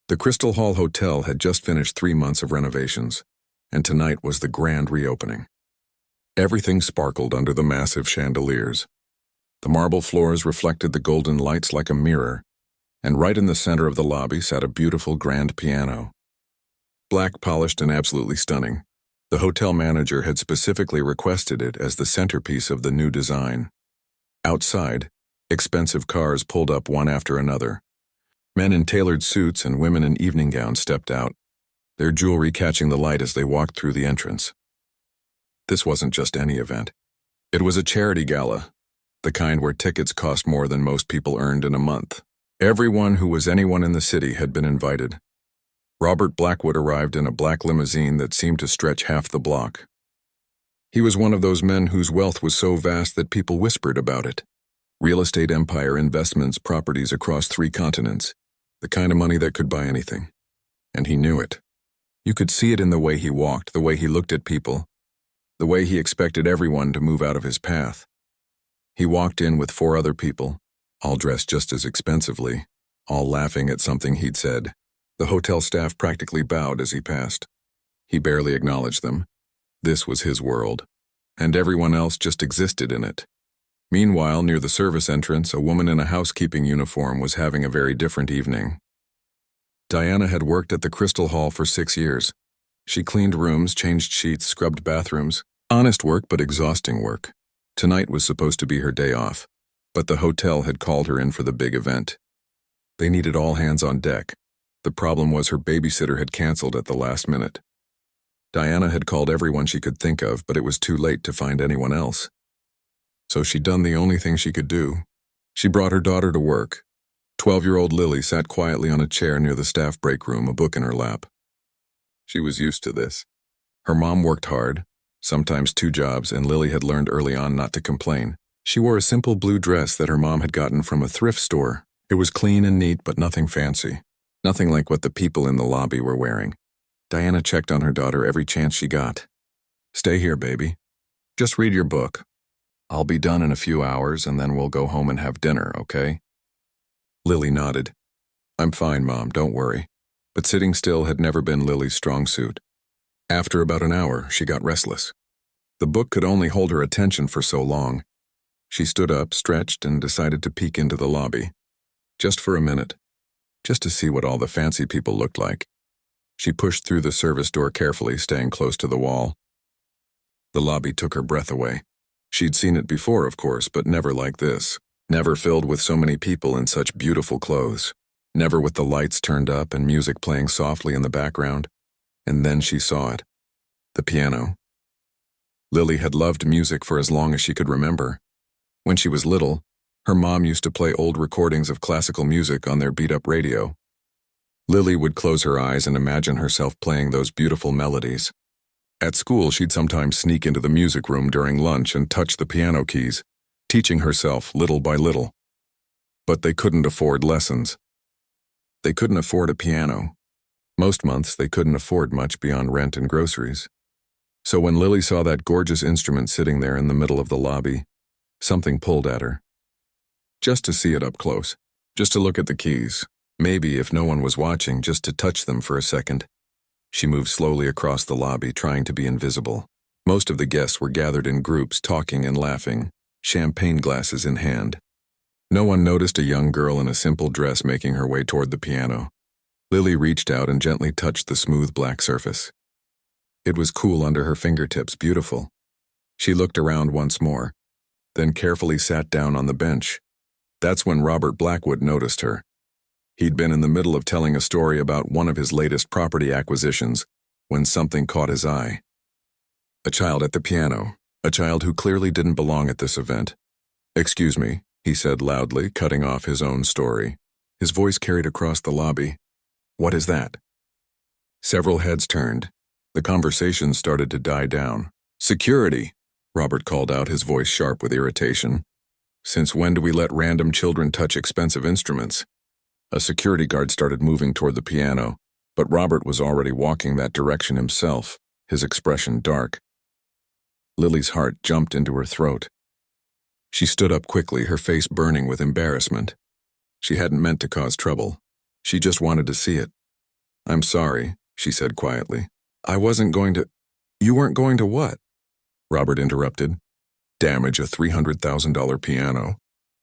The Crystal Hall Hotel had just finished 3 months of renovations, and tonight was the grand reopening. Everything sparkled under the massive chandeliers. The marble floors reflected the golden lights like a mirror, and right in the center of the lobby sat a beautiful grand piano. Black, polished, and absolutely stunning. The hotel manager had specifically requested it as the centerpiece of the new design. Outside, expensive cars pulled up one after another. Men in tailored suits and women in evening gowns stepped out, their jewelry catching the light as they walked through the entrance. This wasn't just any event. It was a charity gala, the kind where tickets cost more than most people earned in a month. Everyone who was anyone in the city had been invited. Robert Blackwood arrived in a black limousine that seemed to stretch half the block. He was one of those men whose wealth was so vast that people whispered about it. Real estate empire, investments, properties across 3 continents. The kind of money that could buy anything. And he knew it. You could see it in the way he walked, the way he looked at people, the way he expected everyone to move out of his path. He walked in with 4 other people, all dressed just as expensively, all laughing at something he'd said. The hotel staff practically bowed as he passed. He barely acknowledged them. This was his world, and everyone else just existed in it. Meanwhile, near the service entrance, a woman in a housekeeping uniform was having a very different evening. Diana had worked at the Crystal Hall for 6 years. She cleaned rooms, changed sheets, scrubbed bathrooms. Honest work, but exhausting work. Tonight was supposed to be her day off, but the hotel had called her in for the big event. They needed all hands on deck. The problem was her babysitter had canceled at the last minute. Diana had called everyone she could think of, but it was too late to find anyone else. So she'd done the only thing she could do. She brought her daughter to work. 12-year-old Lily sat quietly on a chair near the staff break room, a book in her lap. She was used to this. Her mom worked hard, sometimes 2 jobs, and Lily had learned early on not to complain. She wore a simple blue dress that her mom had gotten from a thrift store. It was clean and neat, but nothing fancy. Nothing like what the people in the lobby were wearing. Diana checked on her daughter every chance she got. "Stay here, baby. Just read your book. I'll be done in a few hours, and then we'll go home and have dinner, okay?" Lily nodded. "I'm fine, Mom, don't worry." But sitting still had never been Lily's strong suit. After about an hour, she got restless. The book could only hold her attention for so long. She stood up, stretched, and decided to peek into the lobby. Just for a minute. Just to see what all the fancy people looked like. She pushed through the service door carefully, staying close to the wall. The lobby took her breath away. She'd seen it before, of course, but never like this. Never filled with so many people in such beautiful clothes. Never with the lights turned up and music playing softly in the background. And then she saw it. The piano. Lily had loved music for as long as she could remember. When she was little, her mom used to play old recordings of classical music on their beat-up radio. Lily would close her eyes and imagine herself playing those beautiful melodies. At school, she'd sometimes sneak into the music room during lunch and touch the piano keys, teaching herself little by little. But they couldn't afford lessons. They couldn't afford a piano. Most months, they couldn't afford much beyond rent and groceries. So when Lily saw that gorgeous instrument sitting there in the middle of the lobby, something pulled at her. Just to see it up close. Just to look at the keys. Maybe, if no one was watching, just to touch them for a second. She moved slowly across the lobby, trying to be invisible. Most of the guests were gathered in groups, talking and laughing, champagne glasses in hand. No one noticed a young girl in a simple dress making her way toward the piano. Lily reached out and gently touched the smooth black surface. It was cool under her fingertips, beautiful. She looked around once more, then carefully sat down on the bench. That's when Robert Blackwood noticed her. He'd been in the middle of telling a story about one of his latest property acquisitions when something caught his eye. A child at the piano, a child who clearly didn't belong at this event. "Excuse me," he said loudly, cutting off his own story. His voice carried across the lobby. "What is that?" Several heads turned. The conversation started to die down. "Security," Robert called out, his voice sharp with irritation. "Since when do we let random children touch expensive instruments?" A security guard started moving toward the piano, but Robert was already walking that direction himself, his expression dark. Lily's heart jumped into her throat. She stood up quickly, her face burning with embarrassment. She hadn't meant to cause trouble. She just wanted to see it. "I'm sorry," she said quietly. "I wasn't going to—" "You weren't going to what?" Robert interrupted. "Damage a $300,000 piano.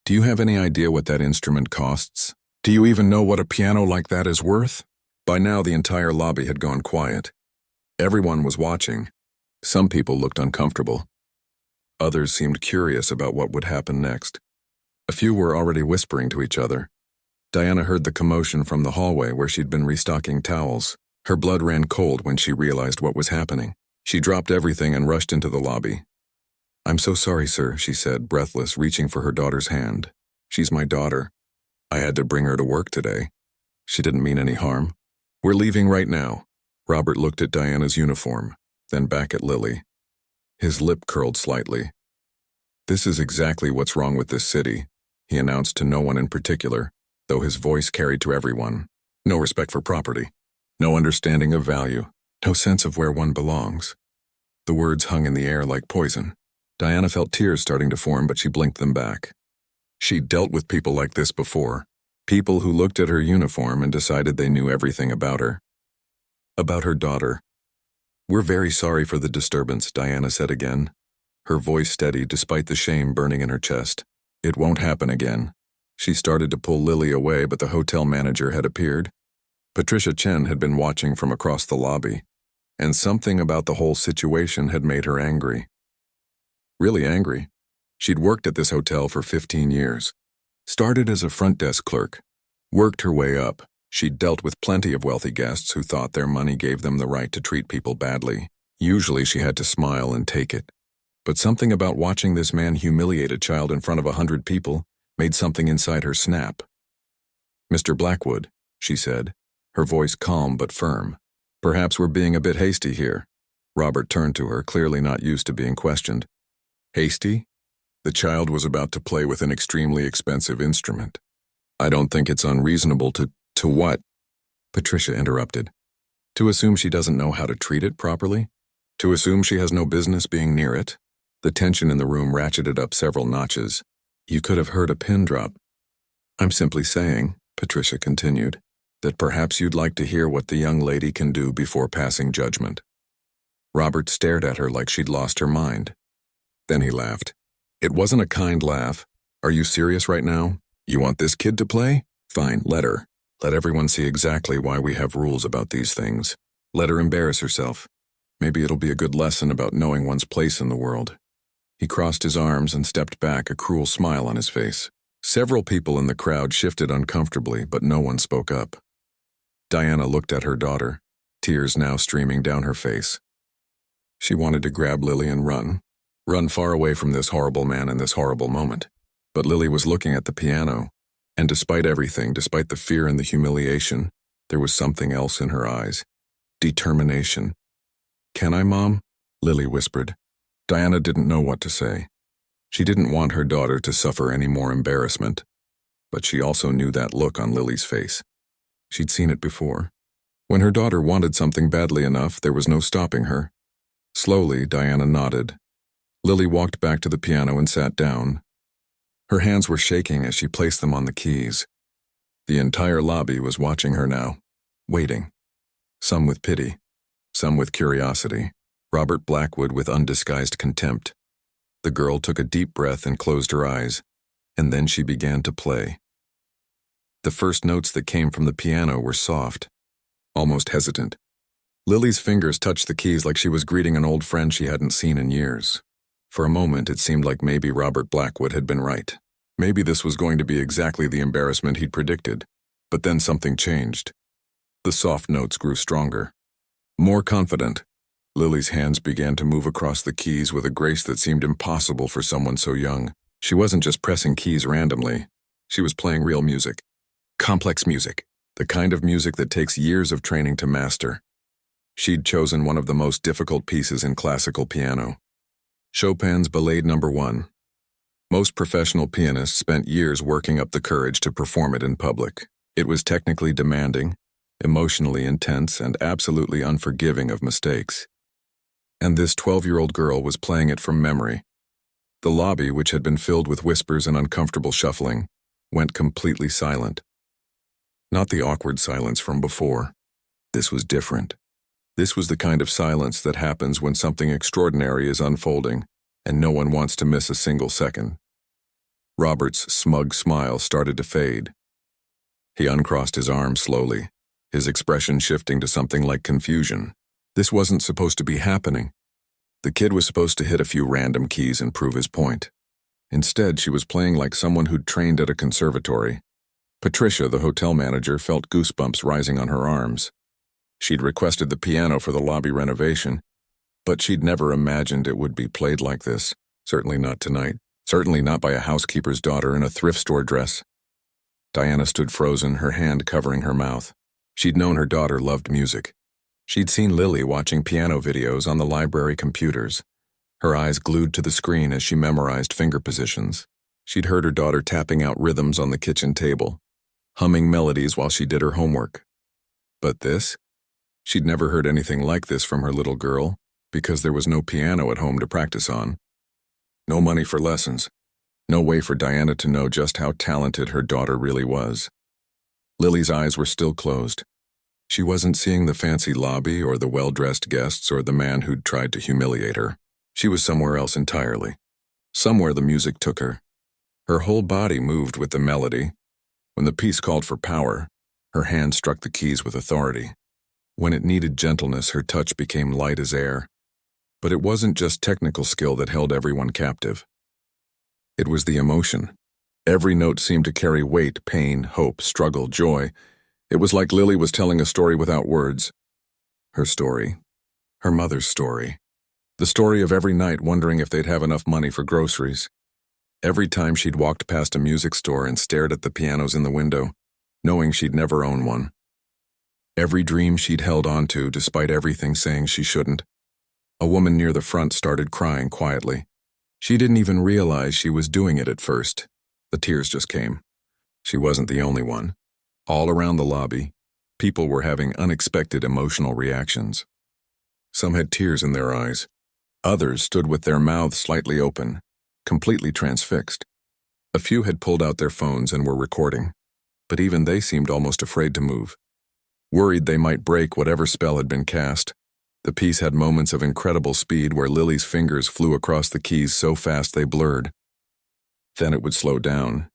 Do you have any idea what that instrument costs? Do you even know what a piano like that is worth?" By now the entire lobby had gone quiet. Everyone was watching. Some people looked uncomfortable. Others seemed curious about what would happen next. A few were already whispering to each other. Diana heard the commotion from the hallway where she'd been restocking towels. Her blood ran cold when she realized what was happening. She dropped everything and rushed into the lobby. "I'm so sorry, sir," she said, breathless, reaching for her daughter's hand. "She's my daughter. I had to bring her to work today. She didn't mean any harm. We're leaving right now." Robert looked at Diana's uniform, then back at Lily. His lip curled slightly. "This is exactly what's wrong with this city," he announced to no one in particular, though his voice carried to everyone. "No respect for property. No understanding of value. No sense of where one belongs." The words hung in the air like poison. Diana felt tears starting to form, but she blinked them back. She'd dealt with people like this before. People who looked at her uniform and decided they knew everything about her. About her daughter. "We're very sorry for the disturbance," Diana said again, her voice steady despite the shame burning in her chest. "It won't happen again." She started to pull Lily away, but the hotel manager had appeared. Patricia Chen had been watching from across the lobby, and something about the whole situation had made her angry. Really angry. She'd worked at this hotel for 15 years. Started as a front desk clerk. Worked her way up. She'd dealt with plenty of wealthy guests who thought their money gave them the right to treat people badly. Usually she had to smile and take it. But something about watching this man humiliate a child in front of 100 people made something inside her snap. "Mr. Blackwood," she said, her voice calm but firm. "Perhaps we're being a bit hasty here." Robert turned to her, clearly not used to being questioned. "Hasty?" The child was about to play with an extremely expensive instrument. "I don't think it's unreasonable to what?" Patricia interrupted. "To assume she doesn't know how to treat it properly? To assume she has no business being near it?" The tension in the room ratcheted up several notches. You could have heard a pin drop. "I'm simply saying," Patricia continued, "that perhaps you'd like to hear what the young lady can do before passing judgment." Robert stared at her like she'd lost her mind. Then he laughed. It wasn't a kind laugh. "Are you serious right now? You want this kid to play? Fine, let her. Let everyone see exactly why we have rules about these things. Let her embarrass herself. Maybe it'll be a good lesson about knowing one's place in the world." He crossed his arms and stepped back, a cruel smile on his face. Several people in the crowd shifted uncomfortably, but no one spoke up. Diana looked at her daughter, tears now streaming down her face. She wanted to grab Lily and run far away from this horrible man in this horrible moment. But Lily was looking at the piano, and despite everything, despite the fear and the humiliation, there was something else in her eyes. Determination. "Can I, Mom?" Lily whispered. Diana didn't know what to say. She didn't want her daughter to suffer any more embarrassment, but she also knew that look on Lily's face. She'd seen it before. When her daughter wanted something badly enough, there was no stopping her. Slowly, Diana nodded. Lily walked back to the piano and sat down. Her hands were shaking as she placed them on the keys. The entire lobby was watching her now, waiting. Some with pity, some with curiosity. Robert Blackwood with undisguised contempt. The girl took a deep breath and closed her eyes, and then she began to play. The first notes that came from the piano were soft, almost hesitant. Lily's fingers touched the keys like she was greeting an old friend she hadn't seen in years. For a moment, it seemed like maybe Robert Blackwood had been right. Maybe this was going to be exactly the embarrassment he'd predicted. But then something changed. The soft notes grew stronger, more confident. Lily's hands began to move across the keys with a grace that seemed impossible for someone so young. She wasn't just pressing keys randomly. She was playing real music. Complex music. The kind of music that takes years of training to master. She'd chosen one of the most difficult pieces in classical piano. Chopin's Ballade No. 1. Most professional pianists spent years working up the courage to perform it in public. It was technically demanding, emotionally intense, and absolutely unforgiving of mistakes. And this 12-year-old girl was playing it from memory. The lobby, which had been filled with whispers and uncomfortable shuffling, went completely silent. Not the awkward silence from before. This was different. This was the kind of silence that happens when something extraordinary is unfolding, and no one wants to miss a single second. Robert's smug smile started to fade. He uncrossed his arms slowly, his expression shifting to something like confusion. This wasn't supposed to be happening. The kid was supposed to hit a few random keys and prove his point. Instead, she was playing like someone who'd trained at a conservatory. Patricia, the hotel manager, felt goosebumps rising on her arms. She'd requested the piano for the lobby renovation, but she'd never imagined it would be played like this. Certainly not tonight. Certainly not by a housekeeper's daughter in a thrift store dress. Diana stood frozen, her hand covering her mouth. She'd known her daughter loved music. She'd seen Lily watching piano videos on the library computers, her eyes glued to the screen as she memorized finger positions. She'd heard her daughter tapping out rhythms on the kitchen table, humming melodies while she did her homework. But this? She'd never heard anything like this from her little girl, because there was no piano at home to practice on. No money for lessons. No way for Diana to know just how talented her daughter really was. Lily's eyes were still closed. She wasn't seeing the fancy lobby or the well-dressed guests or the man who'd tried to humiliate her. She was somewhere else entirely. Somewhere the music took her. Her whole body moved with the melody. When the piece called for power, her hand struck the keys with authority. When it needed gentleness, her touch became light as air. But it wasn't just technical skill that held everyone captive. It was the emotion. Every note seemed to carry weight, pain, hope, struggle, joy. It was like Lily was telling a story without words. Her story. Her mother's story. The story of every night wondering if they'd have enough money for groceries. Every time she'd walked past a music store and stared at the pianos in the window, knowing she'd never own one. Every dream she'd held on to despite everything saying she shouldn't. A woman near the front started crying quietly. She didn't even realize she was doing it at first. The tears just came. She wasn't the only one. All around the lobby, people were having unexpected emotional reactions. Some had tears in their eyes. Others stood with their mouths slightly open, completely transfixed. A few had pulled out their phones and were recording, but even they seemed almost afraid to move. Worried they might break whatever spell had been cast. The piece had moments of incredible speed where Lily's fingers flew across the keys so fast they blurred. Then it would slow down,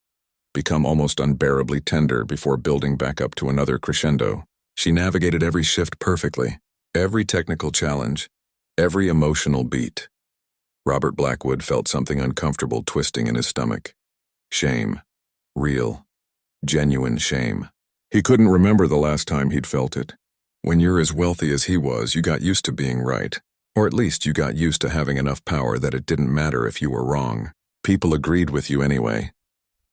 become almost unbearably tender before building back up to another crescendo. She navigated every shift perfectly, every technical challenge, every emotional beat. Robert Blackwood felt something uncomfortable twisting in his stomach. Shame. Real, genuine shame. He couldn't remember the last time he'd felt it. When you're as wealthy as he was, you got used to being right. Or at least you got used to having enough power that it didn't matter if you were wrong. People agreed with you anyway.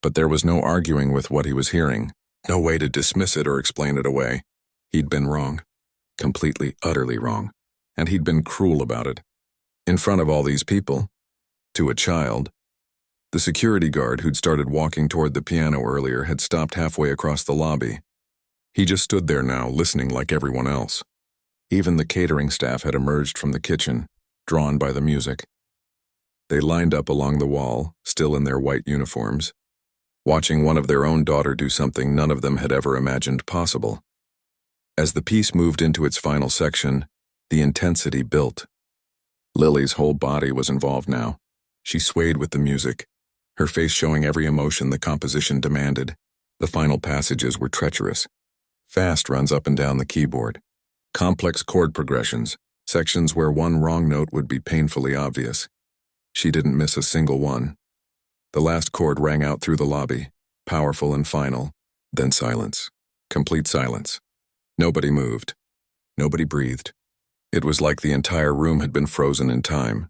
But there was no arguing with what he was hearing. No way to dismiss it or explain it away. He'd been wrong. Completely, utterly wrong. And he'd been cruel about it. In front of all these people. To a child. The security guard who'd started walking toward the piano earlier had stopped halfway across the lobby. He just stood there now, listening like everyone else. Even the catering staff had emerged from the kitchen, drawn by the music. They lined up along the wall, still in their white uniforms, watching one of their own daughter do something none of them had ever imagined possible. As the piece moved into its final section, the intensity built. Lily's whole body was involved now. She swayed with the music, her face showing every emotion the composition demanded. The final passages were treacherous. Fast runs up and down the keyboard. Complex chord progressions, sections where one wrong note would be painfully obvious. She didn't miss a single one. The last chord rang out through the lobby, powerful and final, then silence. Complete silence. Nobody moved. Nobody breathed. It was like the entire room had been frozen in time.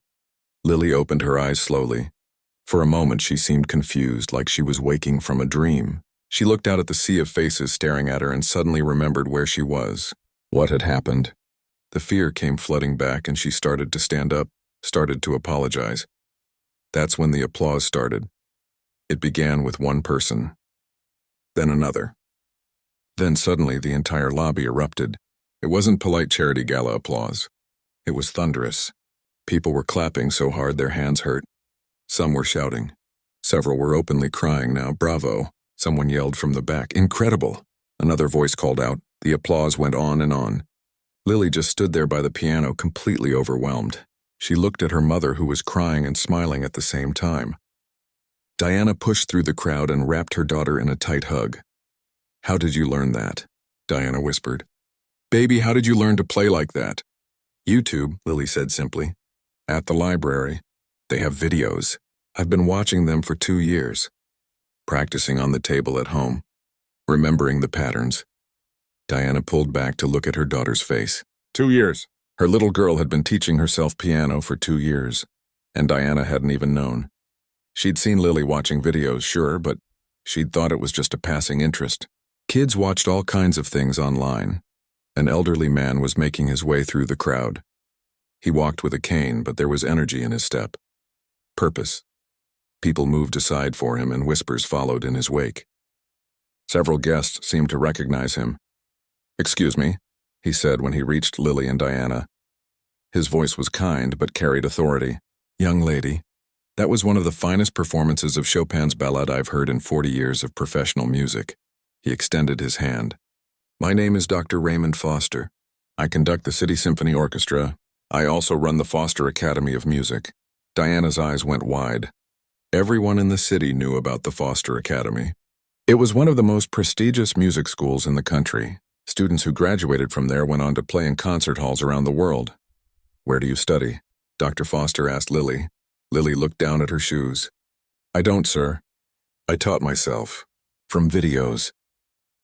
Lily opened her eyes slowly. For a moment she seemed confused, like she was waking from a dream. She looked out at the sea of faces staring at her and suddenly remembered where she was. What had happened? The fear came flooding back and she started to stand up, started to apologize. That's when the applause started. It began with one person, then another. Then suddenly the entire lobby erupted. It wasn't polite charity gala applause. It was thunderous. People were clapping so hard their hands hurt. Some were shouting. Several were openly crying now. Bravo! Someone yelled from the back. Incredible! Another voice called out, The applause went on and on. Lily just stood there by the piano, completely overwhelmed. She looked at her mother, who was crying and smiling at the same time. Diana pushed through the crowd and wrapped her daughter in a tight hug. "How did you learn that?" Diana whispered. "Baby, how did you learn to play like that?" "YouTube," Lily said simply. "At the library. They have videos. I've been watching them for 2 years. Practicing on the table at home. Remembering the patterns." Diana pulled back to look at her daughter's face. 2 years. Her little girl had been teaching herself piano for 2 years, and Diana hadn't even known. She'd seen Lily watching videos, sure, but she'd thought it was just a passing interest. Kids watched all kinds of things online. An elderly man was making his way through the crowd. He walked with a cane, but there was energy in his step. Purpose. People moved aside for him, and whispers followed in his wake. Several guests seemed to recognize him. "Excuse me," he said when he reached Lily and Diana. His voice was kind but carried authority. "Young lady, that was one of the finest performances of Chopin's ballade I've heard in 40 years of professional music." He extended his hand. "My name is Dr. Raymond Foster. I conduct the City Symphony Orchestra. I also run the Foster Academy of Music." Diana's eyes went wide. Everyone in the city knew about the Foster Academy. It was one of the most prestigious music schools in the country. Students who graduated from there went on to play in concert halls around the world. "Where do you study?" Dr. Foster asked Lily. Lily looked down at her shoes. "I don't, sir. I taught myself. From videos."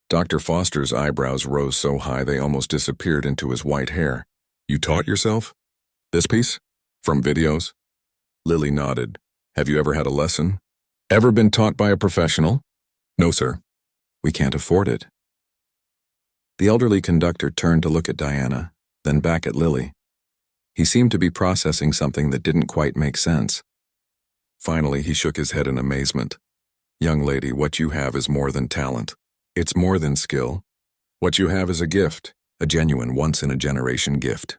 Dr. Foster's eyebrows rose so high they almost disappeared into his white hair. "You taught yourself? This piece? From videos?" Lily nodded. "Have you ever had a lesson? Ever been taught by a professional?" "No, sir. We can't afford it." The elderly conductor turned to look at Diana, then back at Lily. He seemed to be processing something that didn't quite make sense. Finally, he shook his head in amazement. "Young lady, what you have is more than talent. It's more than skill. What you have is a gift, a genuine once-in-a-generation gift."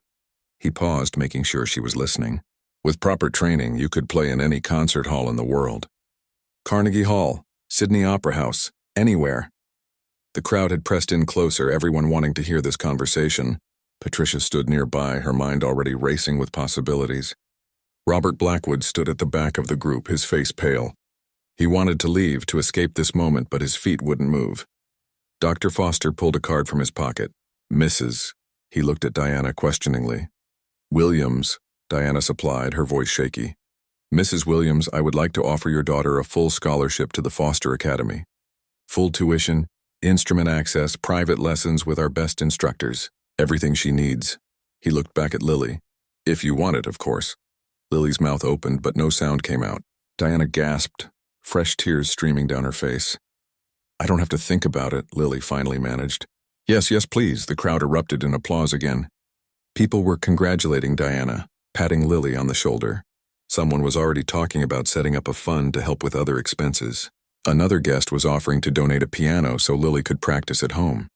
He paused, making sure she was listening. "With proper training, you could play in any concert hall in the world. Carnegie Hall, Sydney Opera House, anywhere." The crowd had pressed in closer, everyone wanting to hear this conversation. Patricia stood nearby, her mind already racing with possibilities. Robert Blackwood stood at the back of the group, his face pale. He wanted to leave, to escape this moment, but his feet wouldn't move. Dr. Foster pulled a card from his pocket. "Mrs." He looked at Diana questioningly. "Williams," Diana supplied, her voice shaky. "Mrs. Williams, I would like to offer your daughter a full scholarship to the Foster Academy. Full tuition, instrument access, private lessons with our best instructors. Everything she needs." He looked back at Lily. "If you want it, of course." Lily's mouth opened, but no sound came out. Diana gasped, fresh tears streaming down her face. "I don't have to think about it," Lily finally managed. "Yes, yes, please." The crowd erupted in applause again. People were congratulating Diana, patting Lily on the shoulder. Someone was already talking about setting up a fund to help with other expenses. Another guest was offering to donate a piano so Lily could practice at home.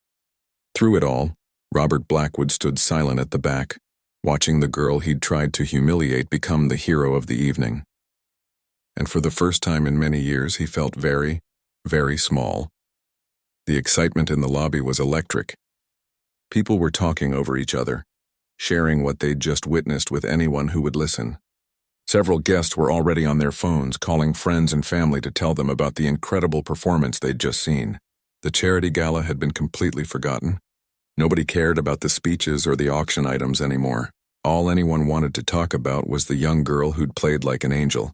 Through it all, Robert Blackwood stood silent at the back, watching the girl he'd tried to humiliate become the hero of the evening. And for the first time in many years, he felt very, very small. The excitement in the lobby was electric. People were talking over each other, sharing what they'd just witnessed with anyone who would listen. Several guests were already on their phones, calling friends and family to tell them about the incredible performance they'd just seen. The charity gala had been completely forgotten. Nobody cared about the speeches or the auction items anymore. All anyone wanted to talk about was the young girl who'd played like an angel.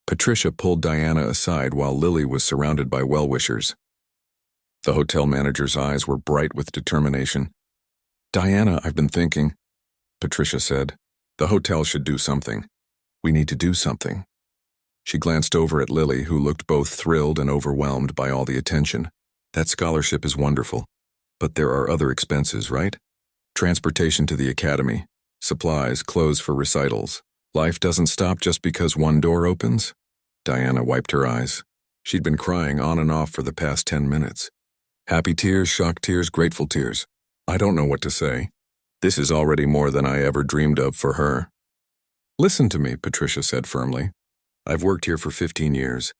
Patricia pulled Diana aside while Lily was surrounded by well-wishers. The hotel manager's eyes were bright with determination. "Diana, I've been thinking," Patricia said. "The hotel should do something. We need to do something." She glanced over at Lily, who looked both thrilled and overwhelmed by all the attention. "That scholarship is wonderful. But there are other expenses, right? Transportation to the academy, supplies, clothes for recitals. Life doesn't stop just because one door opens." Diana wiped her eyes. She'd been crying on and off for the past 10 minutes. Happy tears, shocked tears, grateful tears. I don't know what to say. This is already more than I ever dreamed of for her. "Listen to me," Patricia said firmly. "I've worked here for 15 years.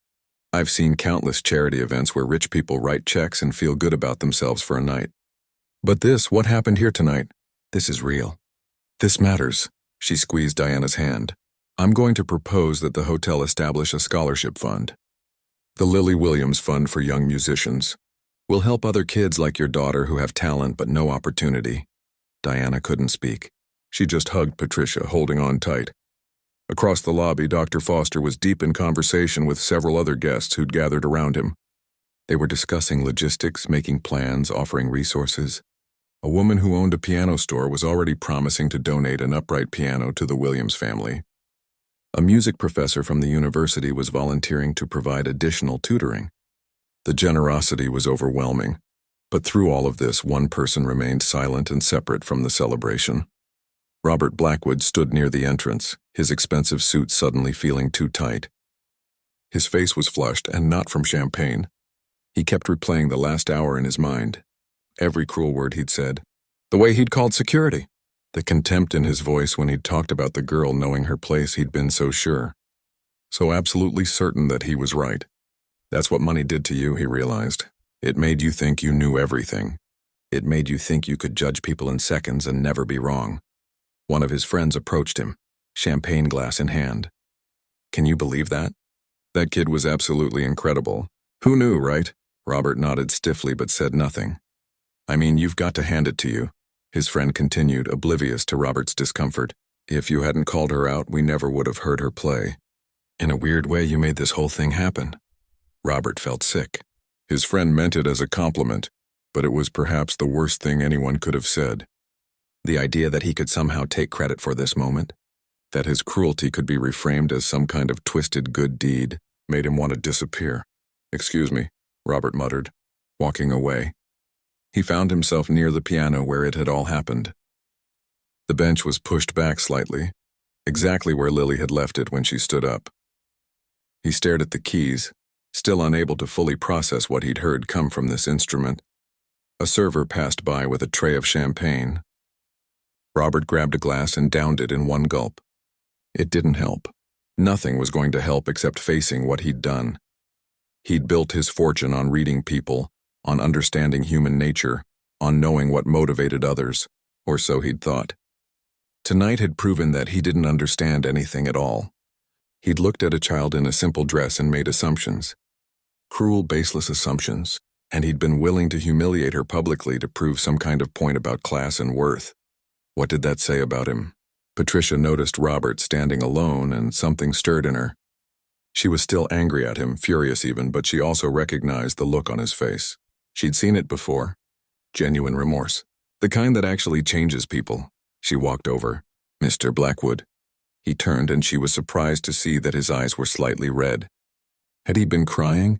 I've seen countless charity events where rich people write checks and feel good about themselves for a night. But what happened here tonight? This is real. This matters. She squeezed Diana's hand. I'm going to propose that the hotel establish a scholarship fund. The Lily Williams Fund for Young Musicians. We'll help other kids like your daughter who have talent but no opportunity. Diana couldn't speak. She just hugged Patricia, holding on tight. Across the lobby, Dr. Foster was deep in conversation with several other guests who'd gathered around him. They were discussing logistics, making plans, offering resources. A woman who owned a piano store was already promising to donate an upright piano to the Williams family. A music professor from the university was volunteering to provide additional tutoring. The generosity was overwhelming, but through all of this, one person remained silent and separate from the celebration. Robert Blackwood stood near the entrance, his expensive suit suddenly feeling too tight. His face was flushed, and not from champagne. He kept replaying the last hour in his mind. Every cruel word he'd said. The way he'd called security. The contempt in his voice when he'd talked about the girl knowing her place. He'd been so sure. So absolutely certain that he was right. That's what money did to you, he realized. It made you think you knew everything. It made you think you could judge people in seconds and never be wrong. One of his friends approached him, champagne glass in hand. Can you believe that? That kid was absolutely incredible. Who knew, right? Robert nodded stiffly but said nothing. I mean, you've got to hand it to you, his friend continued, oblivious to Robert's discomfort. If you hadn't called her out, we never would have heard her play. In a weird way, you made this whole thing happen. Robert felt sick. His friend meant it as a compliment, but it was perhaps the worst thing anyone could have said. The idea that he could somehow take credit for this moment, that his cruelty could be reframed as some kind of twisted good deed, made him want to disappear. Excuse me, Robert muttered, walking away. He found himself near the piano where it had all happened. The bench was pushed back slightly, exactly where Lily had left it when she stood up. He stared at the keys, still unable to fully process what he'd heard come from this instrument. A server passed by with a tray of champagne. Robert grabbed a glass and downed it in one gulp. It didn't help. Nothing was going to help except facing what he'd done. He'd built his fortune on reading people, on understanding human nature, on knowing what motivated others, or so he'd thought. Tonight had proven that he didn't understand anything at all. He'd looked at a child in a simple dress and made assumptions. Cruel, baseless assumptions, and he'd been willing to humiliate her publicly to prove some kind of point about class and worth. What did that say about him? Patricia noticed Robert standing alone, and something stirred in her. She was still angry at him, furious even, but she also recognized the look on his face. She'd seen it before. Genuine remorse. The kind that actually changes people. She walked over. Mr. Blackwood. He turned, and she was surprised to see that his eyes were slightly red. Had he been crying?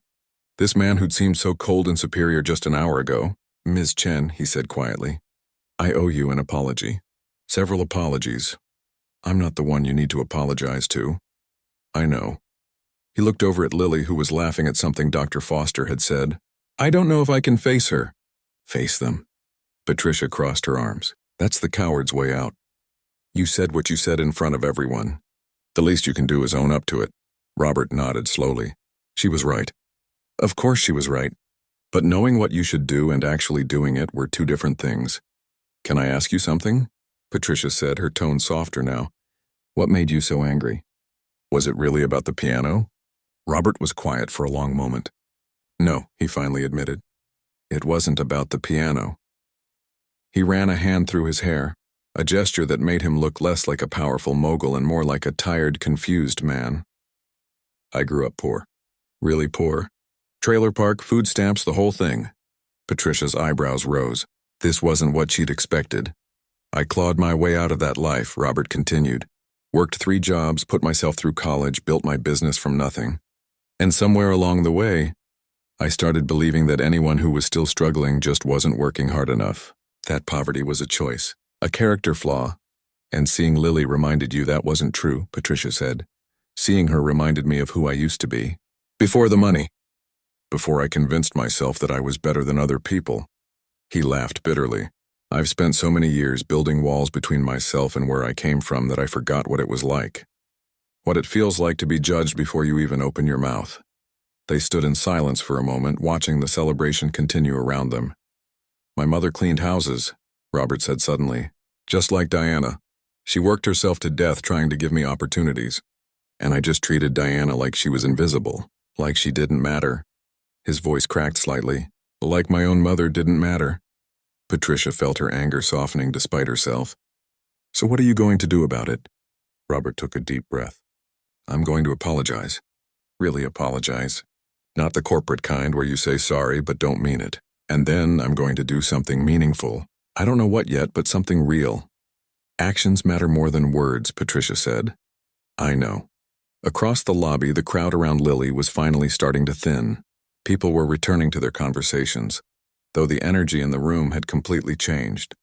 This man who'd seemed so cold and superior just an hour ago. Ms. Chen, he said quietly. I owe you an apology. Several apologies. I'm not the one you need to apologize to. I know. He looked over at Lily, who was laughing at something Dr. Foster had said. I don't know if I can face her. Face them. Patricia crossed her arms. That's the coward's way out. You said what you said in front of everyone. The least you can do is own up to it. Robert nodded slowly. She was right. Of course she was right. But knowing what you should do and actually doing it were two different things. Can I ask you something? Patricia said, her tone softer now. What made you so angry? Was it really about the piano? Robert was quiet for a long moment. No, he finally admitted. It wasn't about the piano. He ran a hand through his hair, a gesture that made him look less like a powerful mogul and more like a tired, confused man. I grew up poor. Really poor. Trailer park, food stamps, the whole thing. Patricia's eyebrows rose. This wasn't what she'd expected. I clawed my way out of that life, Robert continued. Worked 3 jobs, put myself through college, built my business from nothing. And somewhere along the way, I started believing that anyone who was still struggling just wasn't working hard enough. That poverty was a choice, a character flaw. And seeing Lily reminded you that wasn't true, Patricia said. Seeing her reminded me of who I used to be. Before the money. Before I convinced myself that I was better than other people. He laughed bitterly. I've spent so many years building walls between myself and where I came from that I forgot what it was like. What it feels like to be judged before you even open your mouth. They stood in silence for a moment, watching the celebration continue around them. My mother cleaned houses, Robert said suddenly. Just like Diana. She worked herself to death trying to give me opportunities. And I just treated Diana like she was invisible, like she didn't matter. His voice cracked slightly. Like my own mother didn't matter. Patricia felt her anger softening despite herself. So what are you going to do about it? Robert took a deep breath. I'm going to apologize. Really apologize. Not the corporate kind where you say sorry but don't mean it. And then I'm going to do something meaningful. I don't know what yet, but something real. Actions matter more than words, Patricia said. I know. Across the lobby, the crowd around Lily was finally starting to thin. People were returning to their conversations, though the energy in the room had completely changed.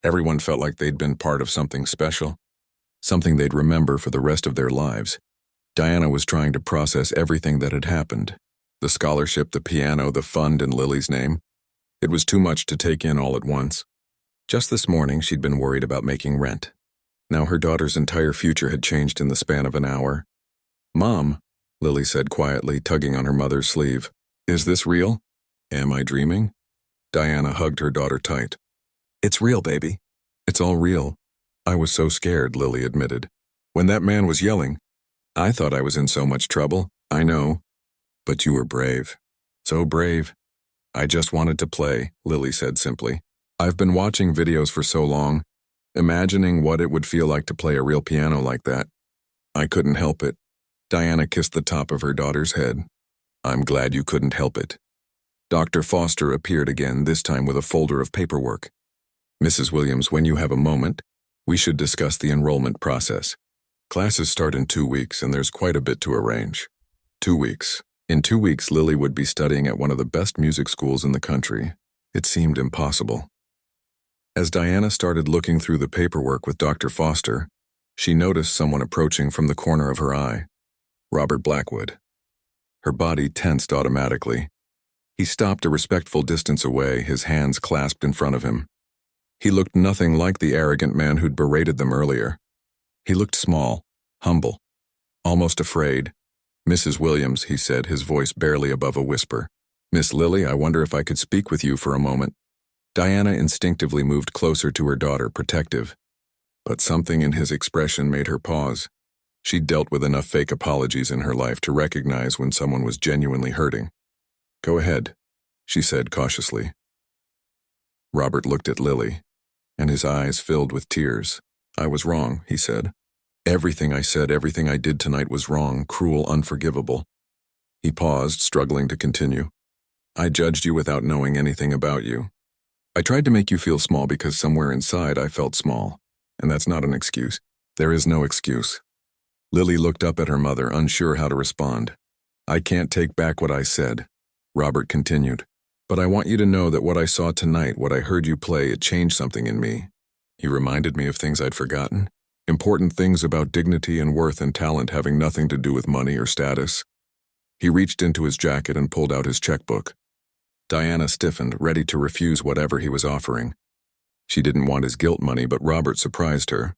Everyone felt like they'd been part of something special, something they'd remember for the rest of their lives. Diana was trying to process everything that had happened. The scholarship, the piano, the fund in Lily's name. It was too much to take in all at once. Just this morning, she'd been worried about making rent. Now her daughter's entire future had changed in the span of an hour. Mom, Lily said quietly, tugging on her mother's sleeve. Is this real? Am I dreaming? Diana hugged her daughter tight. It's real, baby. It's all real. I was so scared, Lily admitted. When that man was yelling, I thought I was in so much trouble. I know. But you were brave. So brave. I just wanted to play, Lily said simply. I've been watching videos for so long, imagining what it would feel like to play a real piano like that. I couldn't help it. Diana kissed the top of her daughter's head. I'm glad you couldn't help it. Dr. Foster appeared again, this time with a folder of paperwork. Mrs. Williams, when you have a moment, we should discuss the enrollment process. Classes start in 2 weeks, and there's quite a bit to arrange. 2 weeks. In 2 weeks, Lily would be studying at one of the best music schools in the country. It seemed impossible. As Diana started looking through the paperwork with Dr. Foster, she noticed someone approaching from the corner of her eye. Robert Blackwood. Her body tensed automatically. He stopped a respectful distance away, his hands clasped in front of him. He looked nothing like the arrogant man who'd berated them earlier. He looked small, humble, almost afraid. Mrs. Williams, he said, his voice barely above a whisper. Miss Lily, I wonder if I could speak with you for a moment. Diana instinctively moved closer to her daughter, protective. But something in his expression made her pause. She'd dealt with enough fake apologies in her life to recognize when someone was genuinely hurting. Go ahead, she said cautiously. Robert looked at Lily, and his eyes filled with tears. I was wrong, he said. Everything I said, everything I did tonight was wrong, cruel, unforgivable. He paused, struggling to continue. I judged you without knowing anything about you. I tried to make you feel small because somewhere inside I felt small, and that's not an excuse. There is no excuse. Lily looked up at her mother, unsure how to respond. I can't take back what I said, Robert continued. But I want you to know that what I saw tonight, what I heard you play, it changed something in me. You reminded me of things I'd forgotten. Important things about dignity and worth and talent having nothing to do with money or status. He reached into his jacket and pulled out his checkbook. Diana stiffened, ready to refuse whatever he was offering. She didn't want his guilt money, but Robert surprised her.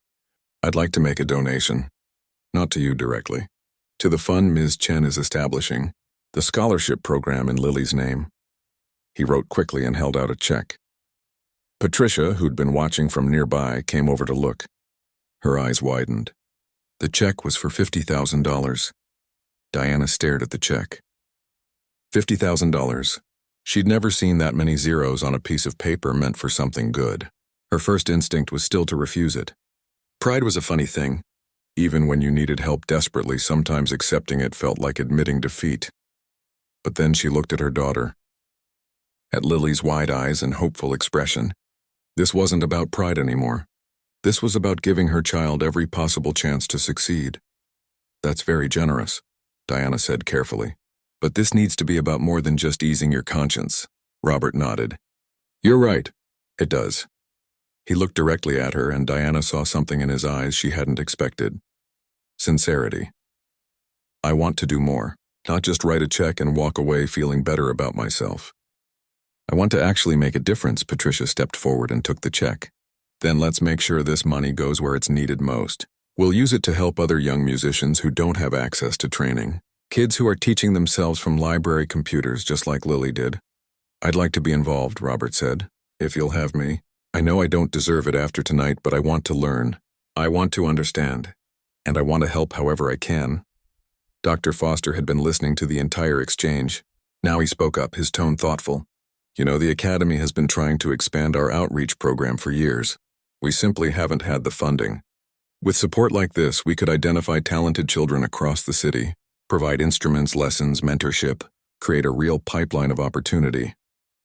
I'd like to make a donation. Not to you directly. To the fund Ms. Chen is establishing, the scholarship program in Lily's name. He wrote quickly and held out a check. Patricia, who'd been watching from nearby, came over to look. Her eyes widened. The check was for $50,000. Diana stared at the check. $50,000. She'd never seen that many zeros on a piece of paper meant for something good. Her first instinct was still to refuse it. Pride was a funny thing. Even when you needed help desperately, sometimes accepting it felt like admitting defeat. But then she looked at her daughter. At Lily's wide eyes and hopeful expression. This wasn't about pride anymore. This was about giving her child every possible chance to succeed. That's very generous, Diana said carefully. But this needs to be about more than just easing your conscience. Robert nodded. You're right. It does. He looked directly at her, and Diana saw something in his eyes she hadn't expected. Sincerity. I want to do more, not just write a check and walk away feeling better about myself. I want to actually make a difference. Patricia stepped forward and took the check. Then let's make sure this money goes where it's needed most. We'll use it to help other young musicians who don't have access to training. Kids who are teaching themselves from library computers just like Lily did. I'd like to be involved, Robert said. if you'll have me. I know I don't deserve it after tonight, but I want to learn. I want to understand. And I want to help however I can." Dr. Foster had been listening to the entire exchange. Now he spoke up, his tone thoughtful. "You know, the Academy has been trying to expand our outreach program for years. We simply haven't had the funding. With support like this, we could identify talented children across the city, provide instruments, lessons, mentorship, create a real pipeline of opportunity."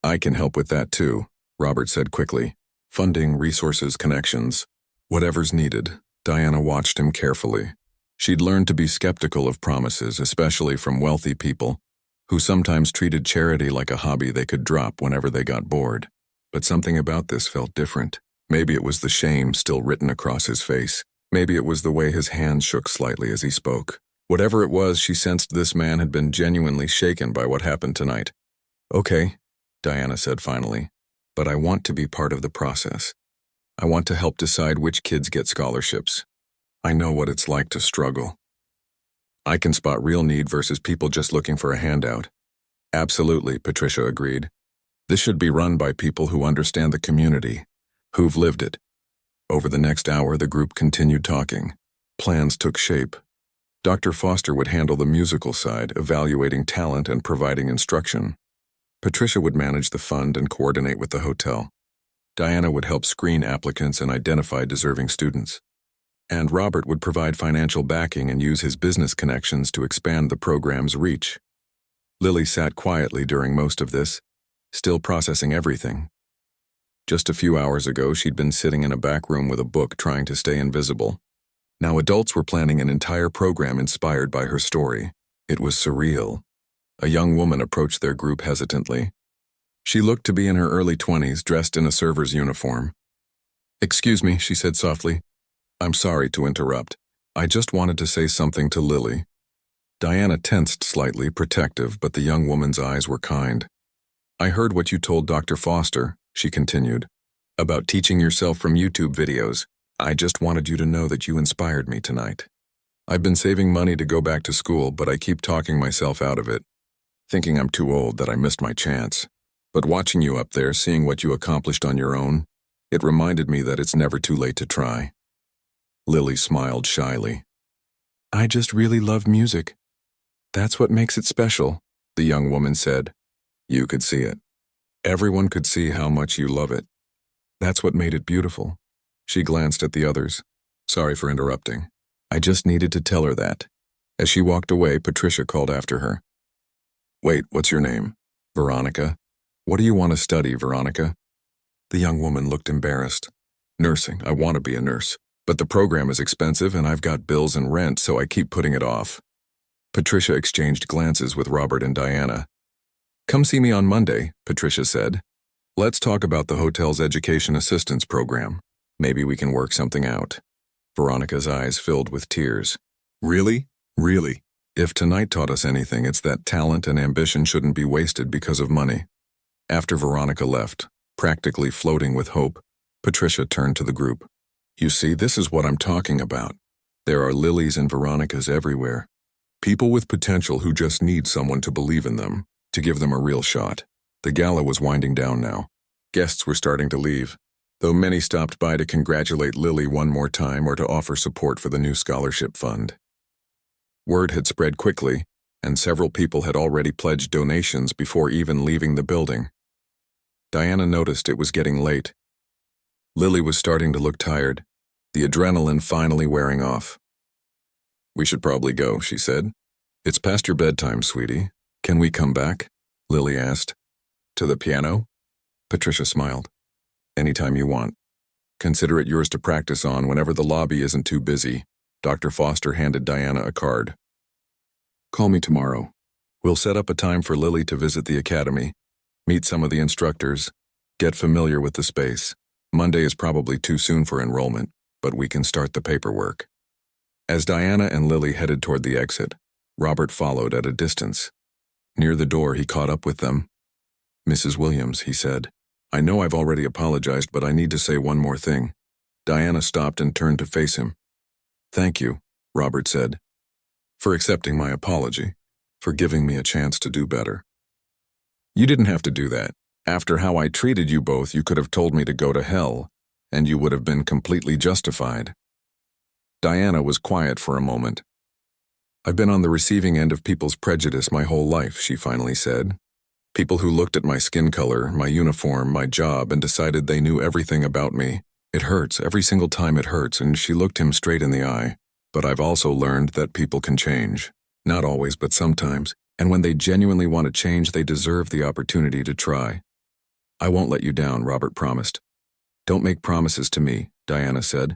"I can help with that too," Robert said quickly. "Funding, resources, connections. Whatever's needed." Diana watched him carefully. She'd learned to be skeptical of promises, especially from wealthy people, who sometimes treated charity like a hobby they could drop whenever they got bored. But something about this felt different. Maybe it was the shame still written across his face. Maybe it was the way his hands shook slightly as he spoke. Whatever it was, she sensed this man had been genuinely shaken by what happened tonight. "Okay," Diana said finally, "but I want to be part of the process. I want to help decide which kids get scholarships. I know what it's like to struggle. I can spot real need versus people just looking for a handout." "Absolutely," Patricia agreed. "This should be run by people who understand the community, who've lived it." Over the next hour, the group continued talking. Plans took shape. Dr. Foster would handle the musical side, evaluating talent and providing instruction. Patricia would manage the fund and coordinate with the hotel. Diana would help screen applicants and identify deserving students. And Robert would provide financial backing and use his business connections to expand the program's reach. Lily sat quietly during most of this, still processing everything. Just a few hours ago, she'd been sitting in a back room with a book trying to stay invisible. Now adults were planning an entire program inspired by her story. It was surreal. A young woman approached their group hesitantly. She looked to be in her early 20s, dressed in a server's uniform. "Excuse me," she said softly. "I'm sorry to interrupt. I just wanted to say something to Lily." Diana tensed slightly, protective, but the young woman's eyes were kind. "I heard what you told Dr. Foster," she continued, "about teaching yourself from YouTube videos. I just wanted you to know that you inspired me tonight. I've been saving money to go back to school, but I keep talking myself out of it, thinking I'm too old, that I missed my chance. But watching you up there, seeing what you accomplished on your own, it reminded me that it's never too late to try." Lily smiled shyly. "I just really love music. That's what makes it special," the young woman said. "You could see it. Everyone could see how much you love it. That's what made it beautiful." She glanced at the others. "Sorry for interrupting. I just needed to tell her that." As she walked away, Patricia called after her. "Wait, what's your name?" "Veronica." "What do you want to study, Veronica?" The young woman looked embarrassed. "Nursing. I want to be a nurse. But the program is expensive and I've got bills and rent, so I keep putting it off." Patricia exchanged glances with Robert and Diana. "Come see me on Monday," Patricia said. "Let's talk about the hotel's education assistance program. Maybe we can work something out." Veronica's eyes filled with tears. "Really? Really? If tonight taught us anything, it's that talent and ambition shouldn't be wasted because of money." After Veronica left, practically floating with hope, Patricia turned to the group. "You see, this is what I'm talking about. There are Lilies and Veronicas everywhere. People with potential who just need someone to believe in them, to give them a real shot." The gala was winding down now. Guests were starting to leave, though many stopped by to congratulate Lily one more time or to offer support for the new scholarship fund. Word had spread quickly, and several people had already pledged donations before even leaving the building. Diana noticed it was getting late. Lily was starting to look tired, the adrenaline finally wearing off. "We should probably go," she said. "It's past your bedtime, sweetie. Can we come back?" Lily asked. "To the piano?" Patricia smiled. "Anytime you want. Consider it yours to practice on whenever the lobby isn't too busy." Dr. Foster handed Diana a card. "Call me tomorrow. We'll set up a time for Lily to visit the academy, meet some of the instructors, get familiar with the space. Monday is probably too soon for enrollment, but we can start the paperwork." As Diana and Lily headed toward the exit, Robert followed at a distance. Near the door, he caught up with them. "Mrs. Williams," he said, "I know I've already apologized, but I need to say one more thing." Diana stopped and turned to face him. "Thank you," Robert said, "for accepting my apology, for giving me a chance to do better." "You didn't have to do that. After how I treated you both, you could have told me to go to hell, and you would have been completely justified." Diana was quiet for a moment. "I've been on the receiving end of people's prejudice my whole life," she finally said. "People who looked at my skin color, my uniform, my job, and decided they knew everything about me. It hurts, every single time it hurts," and she looked him straight in the eye. "But I've also learned that people can change. Not always, but sometimes. And when they genuinely want to change, they deserve the opportunity to try." "I won't let you down," Robert promised. "Don't make promises to me," Diana said.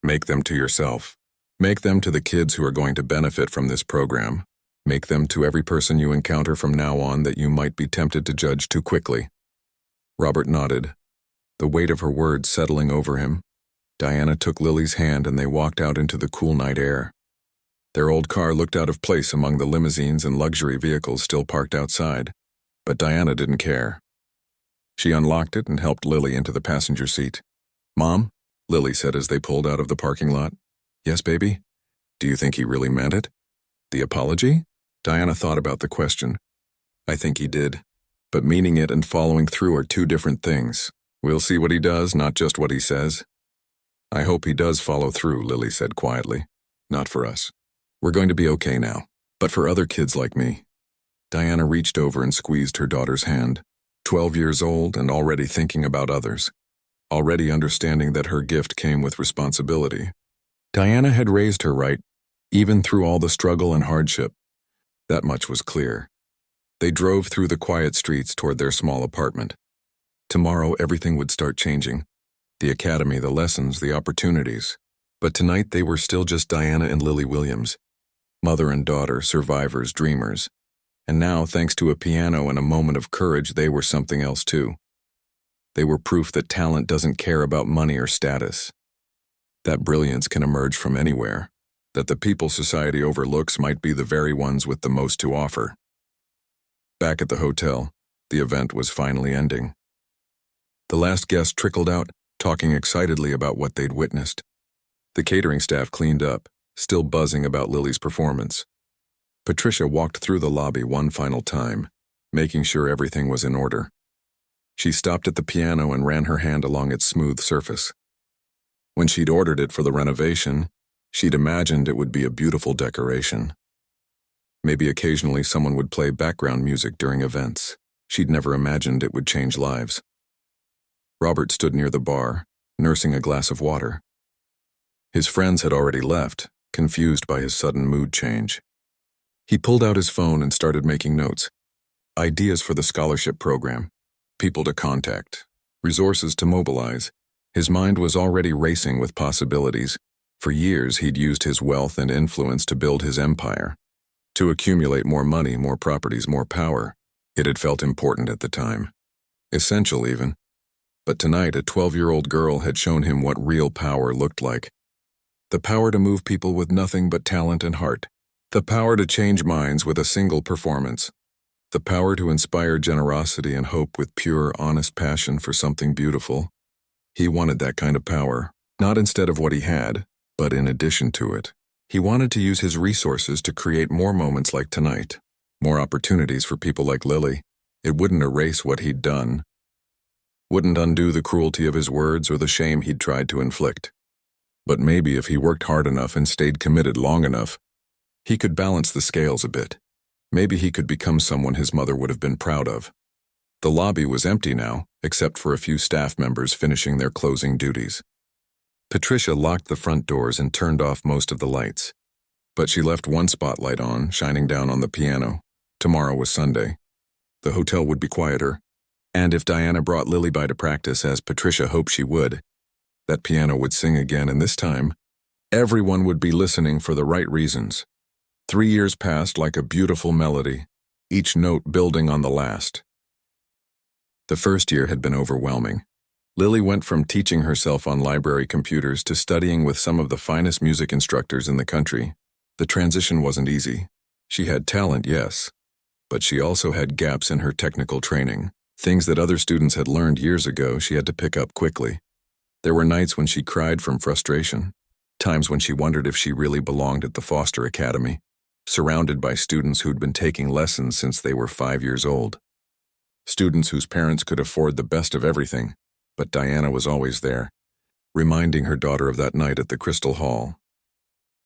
"Make them to yourself. Make them to the kids who are going to benefit from this program. Make them to every person you encounter from now on that you might be tempted to judge too quickly." Robert nodded, the weight of her words settling over him. Diana took Lily's hand and they walked out into the cool night air. Their old car looked out of place among the limousines and luxury vehicles still parked outside, but Diana didn't care. She unlocked it and helped Lily into the passenger seat. "Mom?" Lily said as they pulled out of the parking lot. "Yes, baby? Do you think he really meant it? The apology?" Diana thought about the question. "I think he did. But meaning it and following through are two different things. We'll see what he does, not just what he says." "I hope he does follow through," Lily said quietly. "Not for us. We're going to be okay now. But for other kids like me." Diana reached over and squeezed her daughter's hand. 12 years old and already thinking about others. Already understanding that her gift came with responsibility. Diana had raised her right, even through all the struggle and hardship. That much was clear. They drove through the quiet streets toward their small apartment. Tomorrow everything would start changing. The academy, the lessons, the opportunities. But tonight they were still just Diana and Lily Williams. Mother and daughter, survivors, dreamers. And now, thanks to a piano and a moment of courage, they were something else too. They were proof that talent doesn't care about money or status. That brilliance can emerge from anywhere. That the people society overlooks might be the very ones with the most to offer. Back at the hotel, the event was finally ending. The last guest trickled out, talking excitedly about what they'd witnessed. The catering staff cleaned up, still buzzing about Lily's performance. Patricia walked through the lobby one final time, making sure everything was in order. She stopped at the piano and ran her hand along its smooth surface. When she'd ordered it for the renovation, she'd imagined it would be a beautiful decoration. Maybe occasionally someone would play background music during events. She'd never imagined it would change lives. Robert stood near the bar, nursing a glass of water. His friends had already left, confused by his sudden mood change. He pulled out his phone and started making notes. Ideas for the scholarship program, people to contact, resources to mobilize. His mind was already racing with possibilities. For years, he'd used his wealth and influence to build his empire, to accumulate more money, more properties, more power. It had felt important at the time, essential even. But tonight, a 12-year-old girl had shown him what real power looked like. The power to move people with nothing but talent and heart. The power to change minds with a single performance. The power to inspire generosity and hope with pure, honest passion for something beautiful. He wanted that kind of power, not instead of what he had, but in addition to it. He wanted to use his resources to create more moments like tonight, more opportunities for people like Lily. It wouldn't erase what he'd done, wouldn't undo the cruelty of his words or the shame he'd tried to inflict. But maybe if he worked hard enough and stayed committed long enough, he could balance the scales a bit. Maybe he could become someone his mother would have been proud of. The lobby was empty now, except for a few staff members finishing their closing duties. Patricia locked the front doors and turned off most of the lights. But she left one spotlight on, shining down on the piano. Tomorrow was Sunday. The hotel would be quieter. And if Diana brought Lily by to practice, as Patricia hoped she would, that piano would sing again, and this time, everyone would be listening for the right reasons. 3 years passed like a beautiful melody, each note building on the last. The first year had been overwhelming. Lily went from teaching herself on library computers to studying with some of the finest music instructors in the country. The transition wasn't easy. She had talent, yes, but she also had gaps in her technical training. Things that other students had learned years ago she had to pick up quickly. There were nights when she cried from frustration, times when she wondered if she really belonged at the Foster Academy, surrounded by students who'd been taking lessons since they were 5 years old. Students whose parents could afford the best of everything, but Diana was always there, reminding her daughter of that night at the Crystal Hall.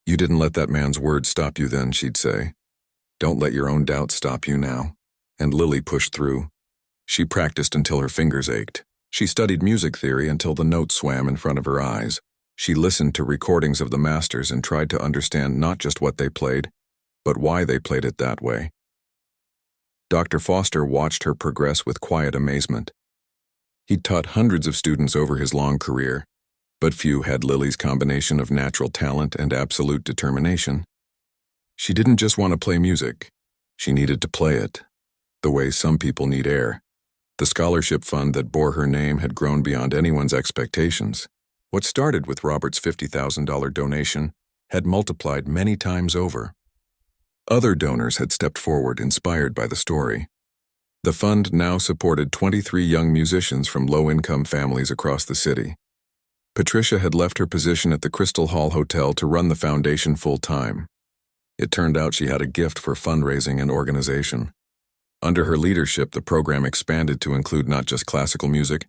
"You didn't let that man's words stop you then," she'd say. "Don't let your own doubts stop you now." And Lily pushed through. She practiced until her fingers ached. She studied music theory until the notes swam in front of her eyes. She listened to recordings of the masters and tried to understand not just what they played, but why they played it that way. Dr. Foster watched her progress with quiet amazement. He'd taught hundreds of students over his long career, but few had Lily's combination of natural talent and absolute determination. She didn't just want to play music. She needed to play it, the way some people need air. The scholarship fund that bore her name had grown beyond anyone's expectations. What started with Robert's $50,000 donation had multiplied many times over. Other donors had stepped forward, inspired by the story. The fund now supported 23 young musicians from low-income families across the city. Patricia had left her position at the Crystal Hall Hotel to run the foundation full-time. It turned out she had a gift for fundraising and organization. Under her leadership, the program expanded to include not just classical music,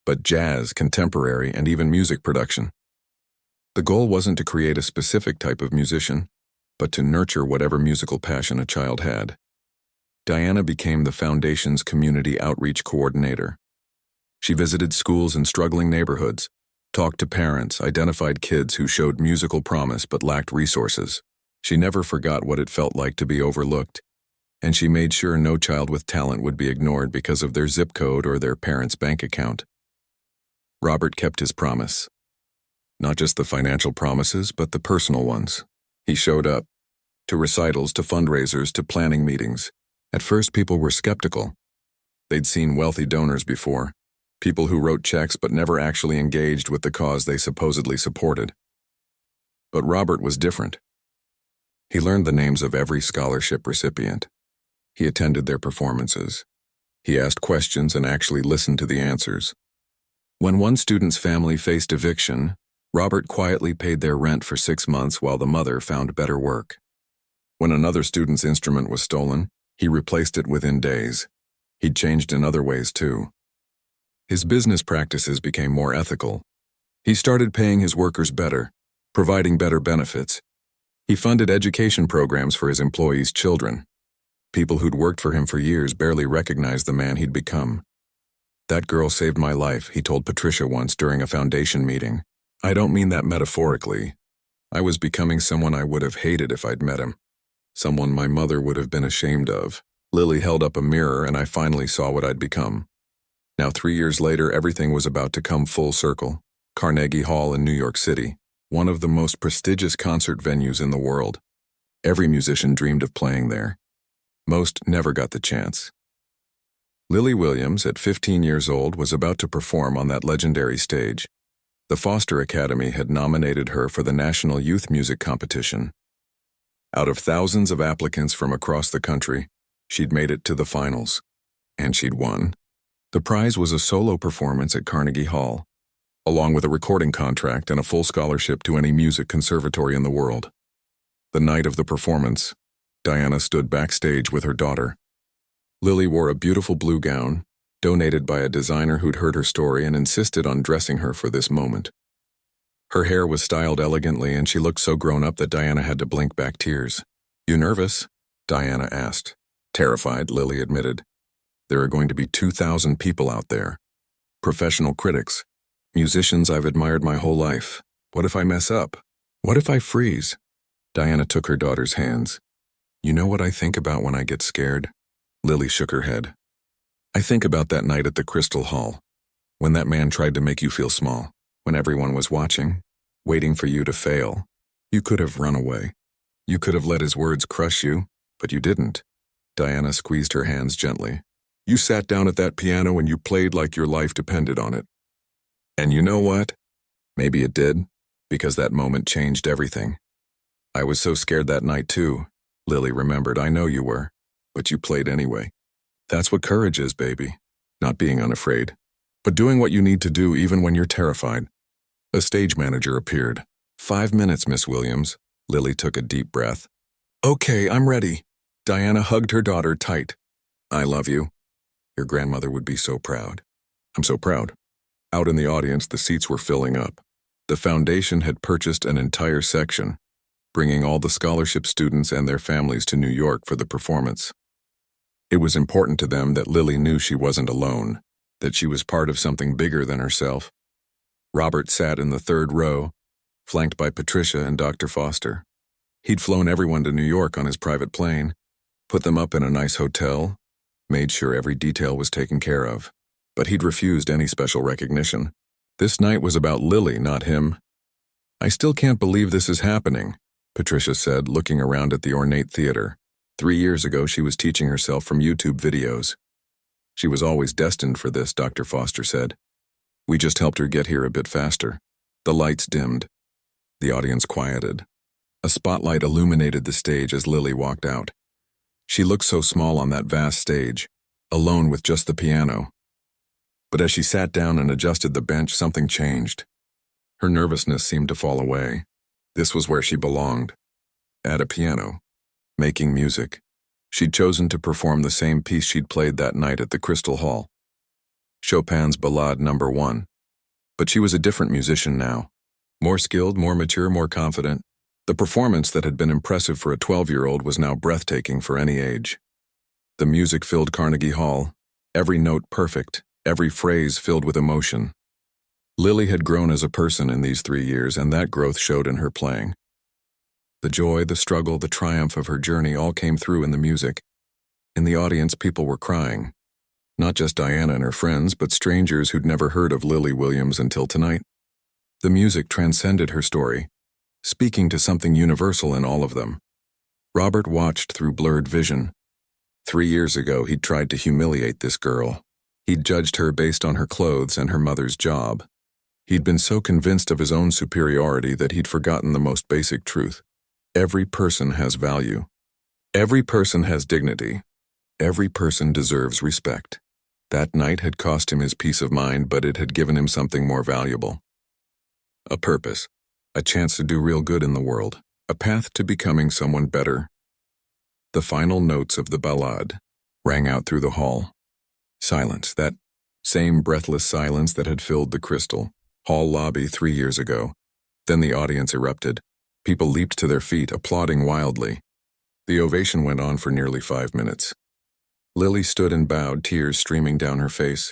but jazz, contemporary, and even music production. The goal wasn't to create a specific type of musician, but to nurture whatever musical passion a child had. Diana became the foundation's community outreach coordinator. She visited schools in struggling neighborhoods, talked to parents, identified kids who showed musical promise but lacked resources. She never forgot what it felt like to be overlooked, and she made sure no child with talent would be ignored because of their zip code or their parents' bank account. Robert kept his promise. Not just the financial promises, but the personal ones. He showed up, to recitals, to fundraisers, to planning meetings. At first, people were skeptical. They'd seen wealthy donors before, people who wrote checks but never actually engaged with the cause they supposedly supported. But Robert was different. He learned the names of every scholarship recipient. He attended their performances. He asked questions and actually listened to the answers. When one student's family faced eviction, Robert quietly paid their rent for 6 months while the mother found better work. When another student's instrument was stolen, he replaced it within days. He'd changed in other ways too. His business practices became more ethical. He started paying his workers better, providing better benefits. He funded education programs for his employees' children. People who'd worked for him for years barely recognized the man he'd become. "That girl saved my life," he told Patricia once during a foundation meeting. "I don't mean that metaphorically. I was becoming someone I would have hated if I'd met him. Someone my mother would have been ashamed of." Lily held up a mirror and I finally saw what I'd become. Now 3 years later, everything was about to come full circle. Carnegie Hall in New York City, one of the most prestigious concert venues in the world. Every musician dreamed of playing there. Most never got the chance. Lily Williams, at 15 years old, was about to perform on that legendary stage. The Foster Academy had nominated her for the National Youth Music Competition. Out of thousands of applicants from across the country, she'd made it to the finals. And she'd won. The prize was a solo performance at Carnegie Hall, along with a recording contract and a full scholarship to any music conservatory in the world. The night of the performance, Diana stood backstage with her daughter. Lily wore a beautiful blue gown, donated by a designer who'd heard her story and insisted on dressing her for this moment. Her hair was styled elegantly and she looked so grown up that Diana had to blink back tears. "You nervous?" Diana asked. "Terrified," Lily admitted. "There are going to be 2,000 people out there. Professional critics, musicians I've admired my whole life. What if I mess up? What if I freeze?" Diana took her daughter's hands. "You know what I think about when I get scared?" Lily shook her head. "I think about that night at the Crystal Hall, when that man tried to make you feel small, when everyone was watching, waiting for you to fail. You could have run away. You could have let his words crush you, but you didn't." Diana squeezed her hands gently. "You sat down at that piano and you played like your life depended on it. And you know what? Maybe it did, because that moment changed everything. I was so scared that night too," Lily remembered. "I know you were. But you played anyway. That's what courage is, baby. Not being unafraid, but doing what you need to do even when you're terrified." A stage manager appeared. "5 minutes, Miss Williams." Lily took a deep breath. "Okay, I'm ready." Diana hugged her daughter tight. "I love you." Your grandmother would be so proud." "I'm so proud." Out in the audience, the seats were filling up. The foundation had purchased an entire section, bringing all the scholarship students and their families to New York for the performance. It was important to them that Lily knew she wasn't alone, that she was part of something bigger than herself. Robert sat in the third row, flanked by Patricia and Dr. Foster. He'd flown everyone to New York on his private plane, put them up in a nice hotel, made sure every detail was taken care of. But he'd refused any special recognition. This night was about Lily, not him. "I still can't believe this is happening," Patricia said, looking around at the ornate theater. 3 years ago, she was teaching herself from YouTube videos. "She was always destined for this," Dr. Foster said. "We just helped her get here a bit faster." The lights dimmed. The audience quieted. A spotlight illuminated the stage as Lily walked out. She looked so small on that vast stage, alone with just the piano. But as she sat down and adjusted the bench, something changed. Her nervousness seemed to fall away. This was where she belonged. At a piano. Making music. She'd chosen to perform the same piece she'd played that night at the Crystal Hall. Chopin's Ballade No. 1. But she was a different musician now. More skilled, more mature, more confident. The performance that had been impressive for a 12-year-old was now breathtaking for any age. The music filled Carnegie Hall, every note perfect, every phrase filled with emotion. Lily had grown as a person in these 3 years, and that growth showed in her playing. The joy, the struggle, the triumph of her journey all came through in the music. In the audience, people were crying. Not just Diana and her friends, but strangers who'd never heard of Lily Williams until tonight. The music transcended her story, speaking to something universal in all of them. Robert watched through blurred vision. 3 years ago, he'd tried to humiliate this girl. He'd judged her based on her clothes and her mother's job. He'd been so convinced of his own superiority that he'd forgotten the most basic truth. Every person has value. Every person has dignity. Every person deserves respect. That night had cost him his peace of mind, but it had given him something more valuable. A purpose, a chance to do real good in the world, a path to becoming someone better. The final notes of the ballade rang out through the hall. Silence, that same breathless silence that had filled the Crystal Hall lobby 3 years ago. Then the audience erupted. People leaped to their feet, applauding wildly. The ovation went on for nearly 5 minutes. Lily stood and bowed, tears streaming down her face.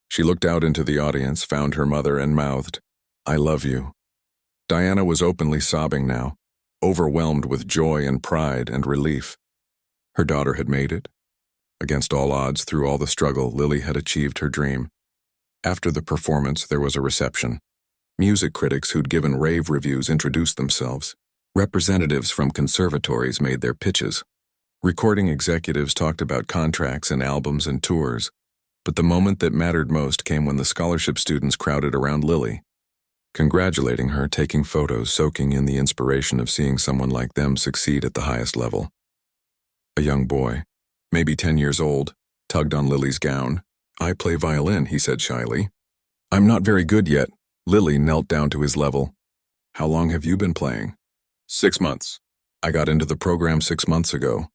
She looked out into the audience, found her mother, and mouthed, "I love you." Diana was openly sobbing now, overwhelmed with joy and pride and relief. Her daughter had made it. Against all odds, through all the struggle, Lily had achieved her dream. After the performance, there was a reception. Music critics who'd given rave reviews introduced themselves. Representatives from conservatories made their pitches. Recording executives talked about contracts and albums and tours. But the moment that mattered most came when the scholarship students crowded around Lily, congratulating her, taking photos, soaking in the inspiration of seeing someone like them succeed at the highest level. A young boy, maybe 10 years old, tugged on Lily's gown. "I play violin," he said shyly. "I'm not very good yet." Lily knelt down to his level. "How long have you been playing?" 6 months. "I got into the program 6 months ago."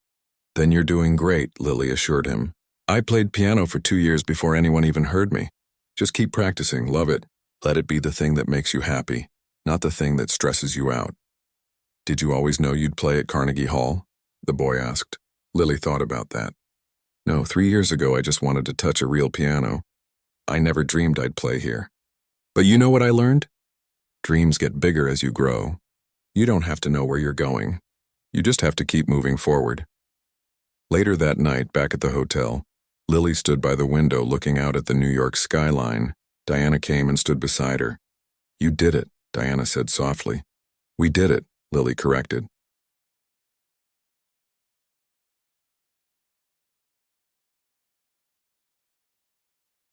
"Then you're doing great," Lily assured him. "I played piano for 2 years before anyone even heard me. Just keep practicing, love it. Let it be the thing that makes you happy, not the thing that stresses you out." "Did you always know you'd play at Carnegie Hall?" the boy asked. Lily thought about that. "No, 3 years ago I just wanted to touch a real piano. I never dreamed I'd play here. But you know what I learned? Dreams get bigger as you grow. You don't have to know where you're going. You just have to keep moving forward." Later that night, back at the hotel, Lily stood by the window looking out at the New York skyline. Diana came and stood beside her. "You did it," Diana said softly. "We did it," Lily corrected.